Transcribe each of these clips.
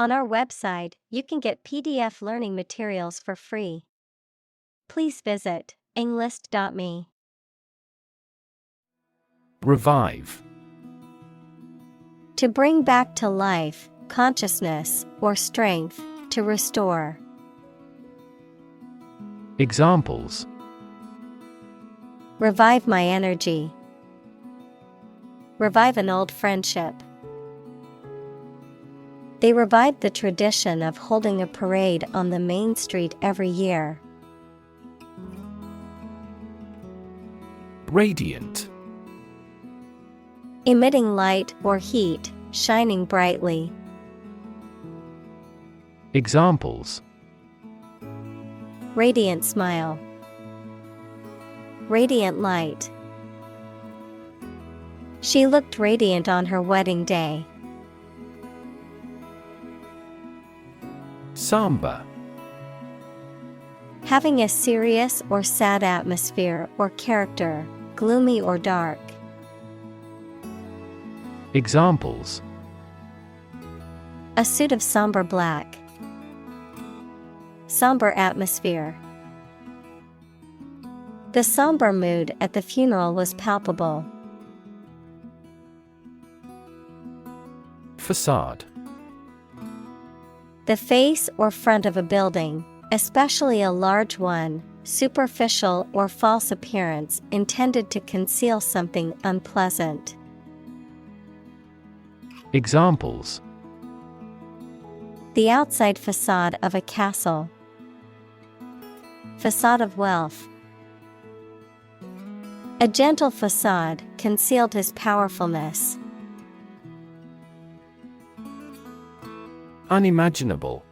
On our website, you can get PDF learning materials for free. Please visit englist.me. Revive. To bring back to life, consciousness, or strength, to restore. Examples: Revive my energy. Revive an old friendship. They revived the tradition of holding a parade on the main street every year. Radiant. Emitting light or heat, shining brightly. Examples: Radiant smile. Radiant light. She looked radiant on her wedding day. Somber. Having a serious or sad atmosphere or character, gloomy or dark. Examples: A suit of somber black. Somber atmosphere. The somber mood at the funeral was palpable. Facade. The face or front of a building, especially a large one, superficial or false appearance intended to conceal something unpleasant. Examples: The outside facade of a castle. Facade of wealth. A gentle facade concealed his powerfulness. Unimaginable.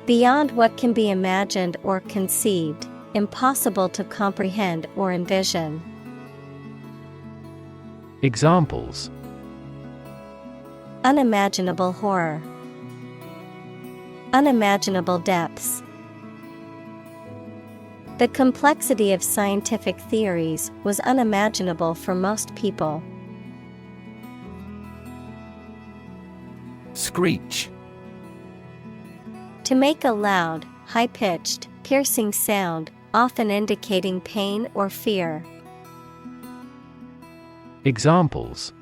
Beyond what can be imagined or conceived, impossible to comprehend or envision. Examples: Unimaginable horror. Unimaginable depths. The complexity of scientific theories was unimaginable for most people. Screech. To make a loud, high-pitched, piercing sound, often indicating pain or fear. Examples: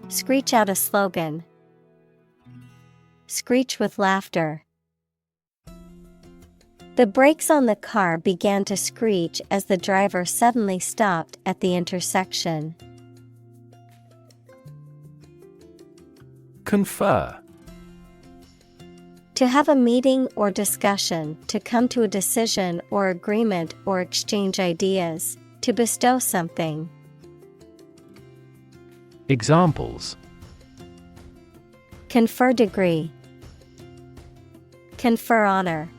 Screech out a slogan. Screech with laughter. The brakes on the car began to screech as the driver suddenly stopped at the intersection. Confer. To have a meeting or discussion, to come to a decision or agreement or exchange ideas, to bestow something. Examples: Confer degree. Confer honor.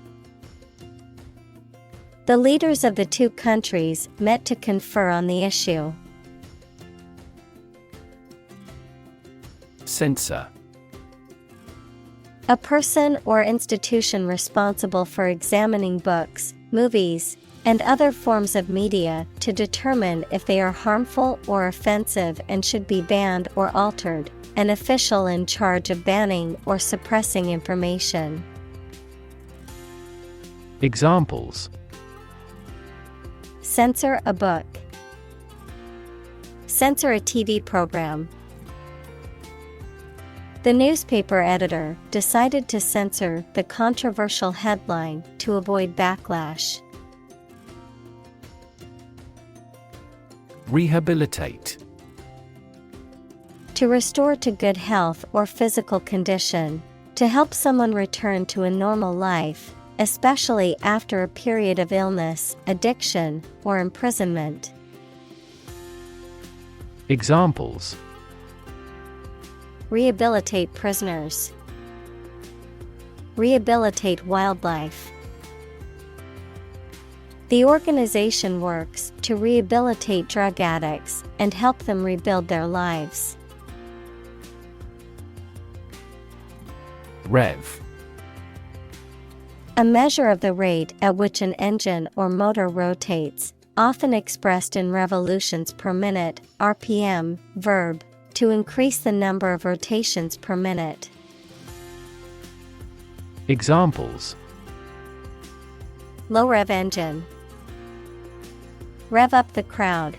The leaders of the two countries met to confer on the issue. Censor. A person or institution responsible for examining books, movies, and other forms of media to determine if they are harmful or offensive and should be banned or altered, an official in charge of banning or suppressing information. Examples: Censor a book. Censor a TV program. The newspaper editor decided to censor the controversial headline to avoid backlash. Rehabilitate. To restore to good health or physical condition, to help someone return to a normal life, especially after a period of illness, addiction, or imprisonment. Examples: Rehabilitate prisoners. Rehabilitate wildlife. The organization works to rehabilitate drug addicts and help them rebuild their lives. Rev. A measure of the rate at which an engine or motor rotates, often expressed in revolutions per minute, RPM, verb, to increase the number of rotations per minute. Examples: Low rev engine. Rev up the crowd.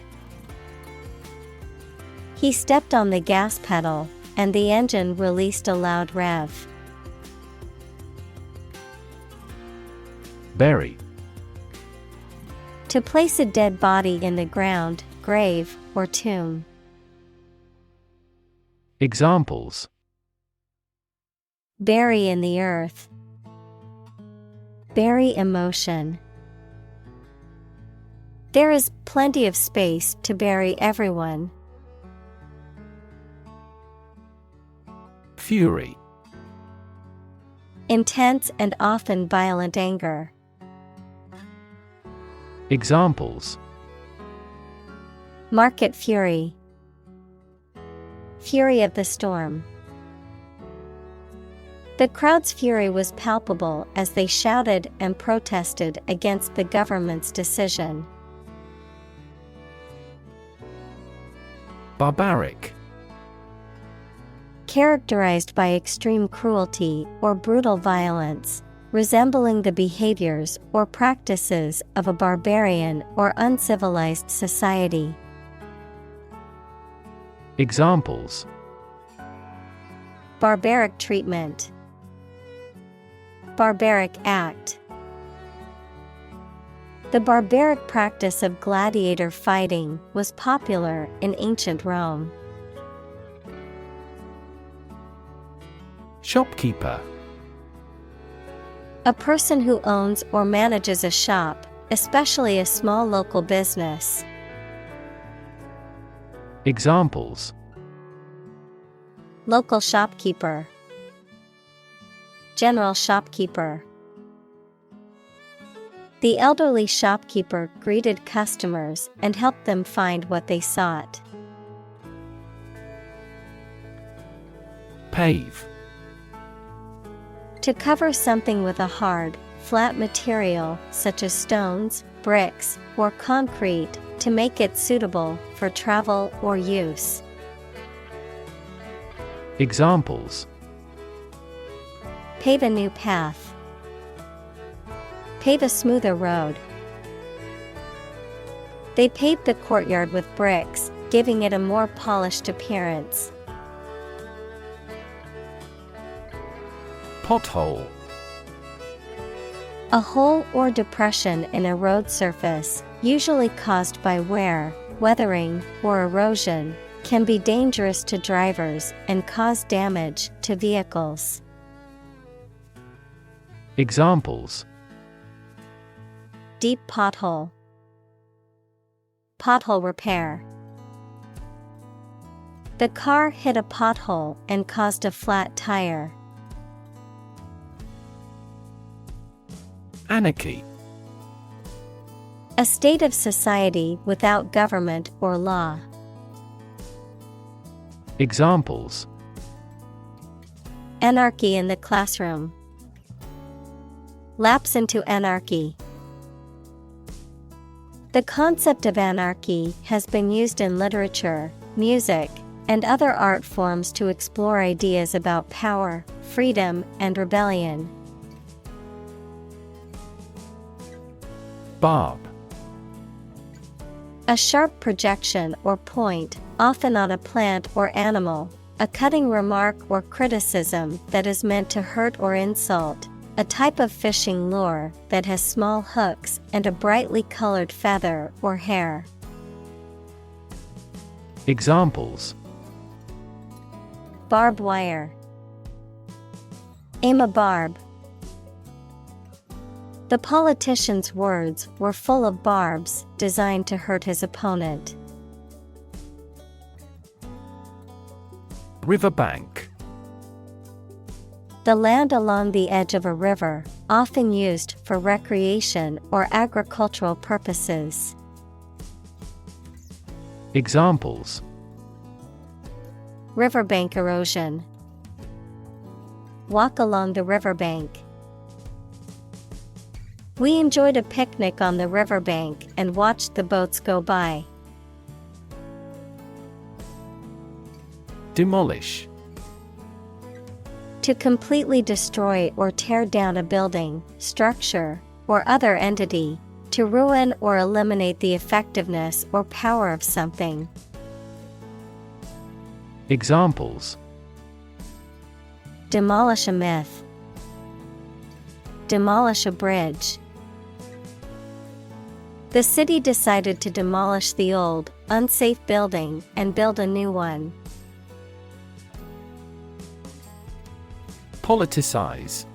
He stepped on the gas pedal, and the engine released a loud rev. Bury. To place a dead body in the ground, grave, or tomb. Examples: Bury in the earth. Bury emotion. There is plenty of space to bury everyone. Fury. Intense and often violent anger. Examples: Market fury. Fury of the storm. The crowd's fury was palpable as they shouted and protested against the government's decision. Barbaric. Characterized by extreme cruelty or brutal violence, resembling the behaviors or practices of a barbarian or uncivilized society. Examples: Barbaric treatment. Barbaric act. The barbaric practice of gladiator fighting was popular in ancient Rome. Shopkeeper. A person who owns or manages a shop, especially a small local business. Examples: Local shopkeeper. General shopkeeper. The elderly shopkeeper greeted customers and helped them find what they sought. Pave. To cover something with a hard, flat material such as stones, bricks, or concrete to make it suitable for travel or use. Examples: Pave a new path. Pave a smoother road. They paved the courtyard with bricks, giving it a more polished appearance. Pothole. A hole or depression in a road surface, usually caused by wear, weathering, or erosion, can be dangerous to drivers and cause damage to vehicles. Examples: Deep pothole. Pothole repair. The car hit a pothole and caused a flat tire. Anarchy. A state of society without government or law. Examples: Anarchy in the classroom. Lapse into anarchy. The concept of anarchy has been used in literature, music, and other art forms to explore ideas about power, freedom, and rebellion. Barb. A sharp projection or point, often on a plant or animal, a cutting remark or criticism that is meant to hurt or insult, a type of fishing lure that has small hooks and a brightly colored feather or hair. Examples: Barbed wire. Aim a barb. The politician's words were full of barbs designed to hurt his opponent. Riverbank. The land along the edge of a river, often used for recreation or agricultural purposes. Examples: Riverbank erosion. Walk along the riverbank. We enjoyed a picnic on the riverbank and watched the boats go by. Demolish. To completely destroy or tear down a building, structure, or other entity, to ruin or eliminate the effectiveness or power of something. Examples: Demolish a myth. Demolish a bridge. The city decided to demolish the old, unsafe building and build a new one. Politicize.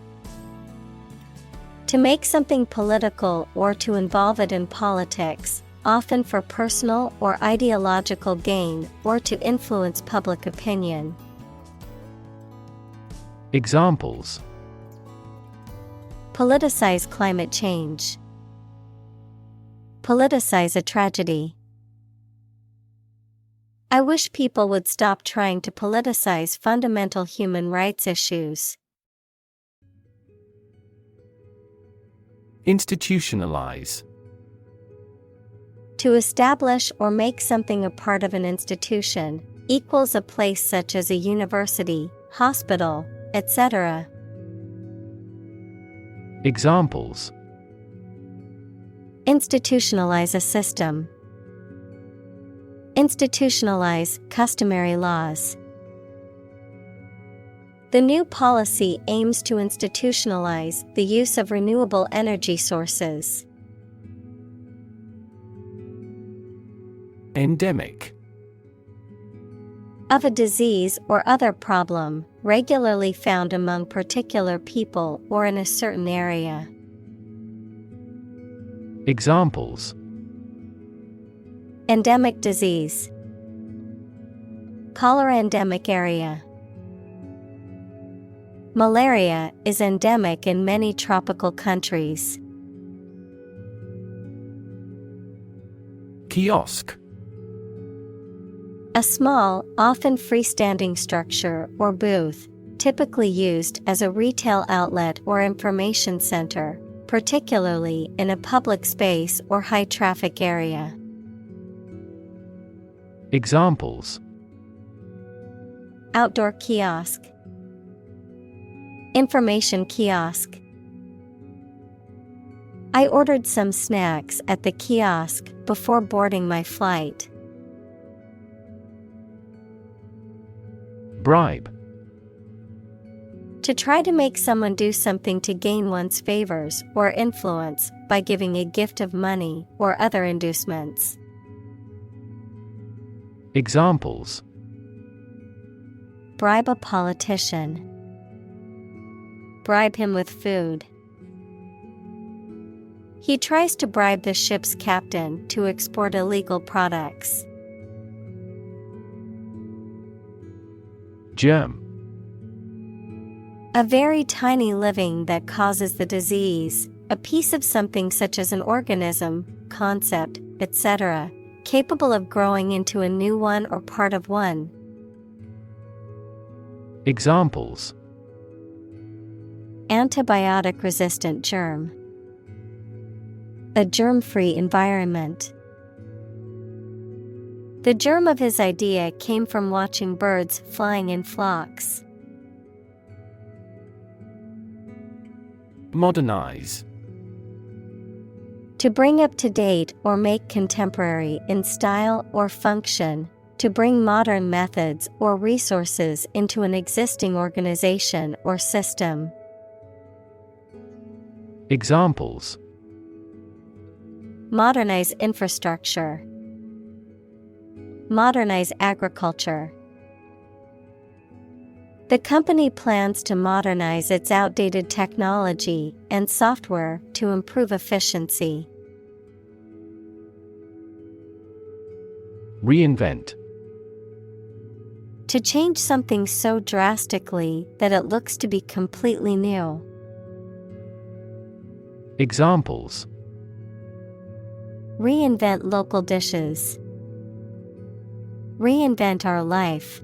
To make something political or to involve it in politics, often for personal or ideological gain or to influence public opinion. Examples: Politicize climate change. Politicize a tragedy. I wish people would stop trying to politicize fundamental human rights issues. Institutionalize. To establish or make something a part of an institution, equals a place such as a university, hospital, etc. Examples: Institutionalize a system. Institutionalize customary laws. The new policy aims to institutionalize the use of renewable energy sources. Endemic. Of a disease or other problem, regularly found among particular people or in a certain area. Examples: Endemic disease. Cholera endemic area. Malaria is endemic in many tropical countries. Kiosk. A small, often freestanding structure or booth, typically used as a retail outlet or information center, particularly in a public space or high-traffic area. Examples: Outdoor kiosk. Information kiosk. I ordered some snacks at the kiosk before boarding my flight. Bribe. To try to make someone do something to gain one's favors or influence by giving a gift of money or other inducements. Examples: Bribe a politician. Bribe him with food. He tries to bribe the ship's captain to export illegal products. Germ. A very tiny living that causes the disease, a piece of something such as an organism, concept, etc., capable of growing into a new one or part of one. Examples: Antibiotic-resistant germ. A germ-free environment. The germ of his idea came from watching birds flying in flocks. Modernize. To bring up to date or make contemporary in style or function, to bring modern methods or resources into an existing organization or system. Examples: Modernize infrastructure. Modernize agriculture. The company plans to modernize its outdated technology and software to improve efficiency. Reinvent. To change something so drastically that it looks to be completely new. Examples: Reinvent local dishes. Reinvent our life.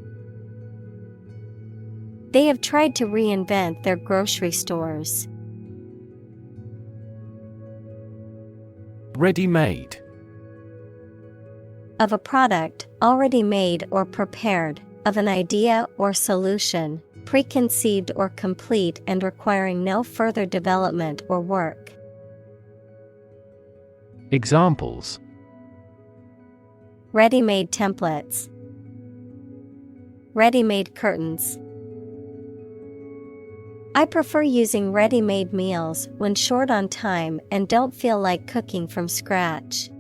They have tried to reinvent their grocery stores. Ready-made. Of a product already made or prepared, of an idea or solution, preconceived or complete and requiring no further development or work. Examples: ready-made templates, ready-made curtains. I prefer using ready-made meals when short on time and don't feel like cooking from scratch.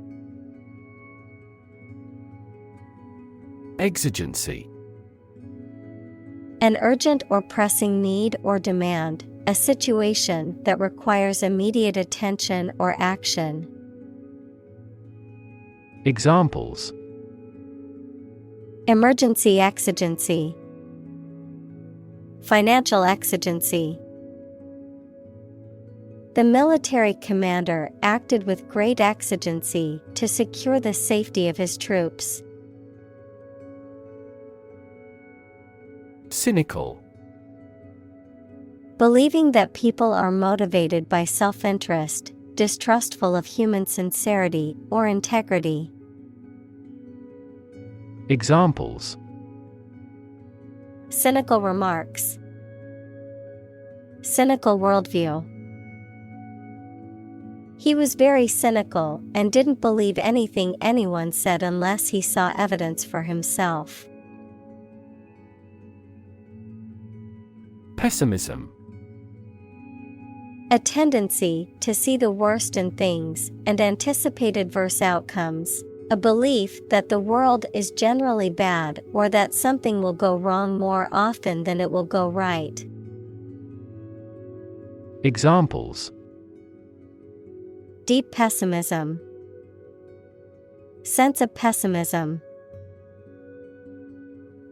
Exigency: an urgent or pressing need or demand, a situation that requires immediate attention or action. Examples: emergency exigency, financial exigency. The military commander acted with great exigency to secure the safety of his troops. Cynical: believing that people are motivated by self-interest, distrustful of human sincerity or integrity. Examples: cynical remarks, cynical worldview. He was very cynical and didn't believe anything anyone said unless he saw evidence for himself. Pessimism: a tendency to see the worst in things and anticipate adverse outcomes. A belief that the world is generally bad or that something will go wrong more often than it will go right. Examples: deep pessimism, sense of pessimism.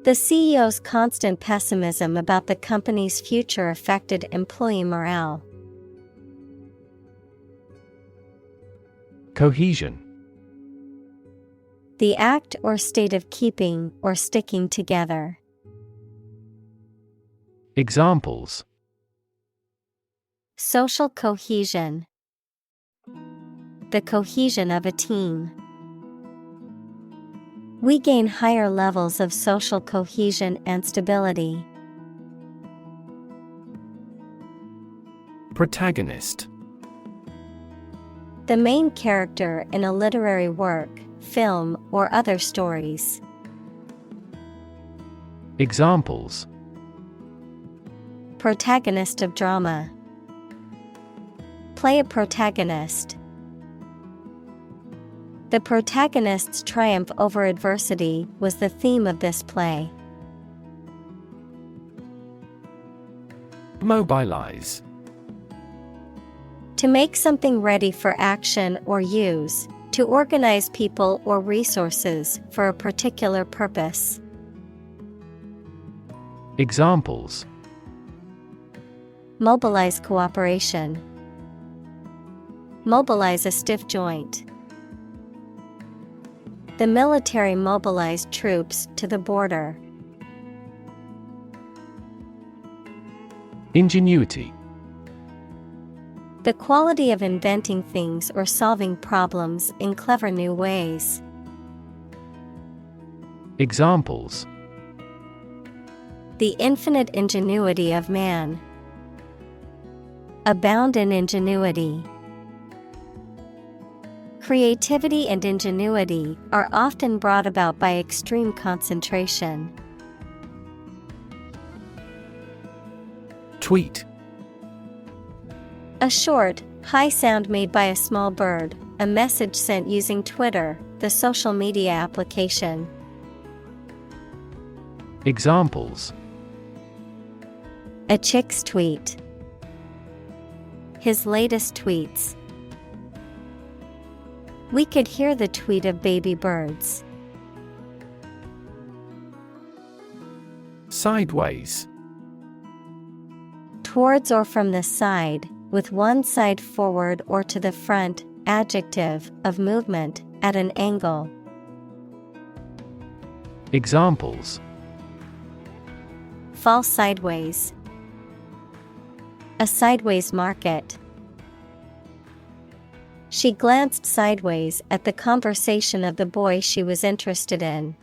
The CEO's constant pessimism about the company's future affected employee morale. Cohesion: the act or state of keeping or sticking together. Examples: social cohesion, the cohesion of a team. We gain higher levels of social cohesion and stability. Protagonist: the main character in a literary work, film, or other stories. Examples: protagonist of drama, play a protagonist. The protagonist's triumph over adversity was the theme of this play. Mobilize: to make something ready for action or use, to organize people or resources for a particular purpose. Examples: mobilize cooperation, mobilize a stiff joint. The military mobilized troops to the border. Ingenuity: the quality of inventing things or solving problems in clever new ways. Examples: the infinite ingenuity of man, abound in ingenuity. Creativity and ingenuity are often brought about by extreme concentration. Tweet: a short, high sound made by a small bird, a message sent using Twitter, the social media application. Examples: a chick's tweet, his latest tweets. We could hear the tweet of baby birds. Sideways: towards or from the side, with one side forward or to the front, adjective, of movement, at an angle. Examples: fall sideways, a sideways market. She glanced sideways at the conversation of the boy she was interested in.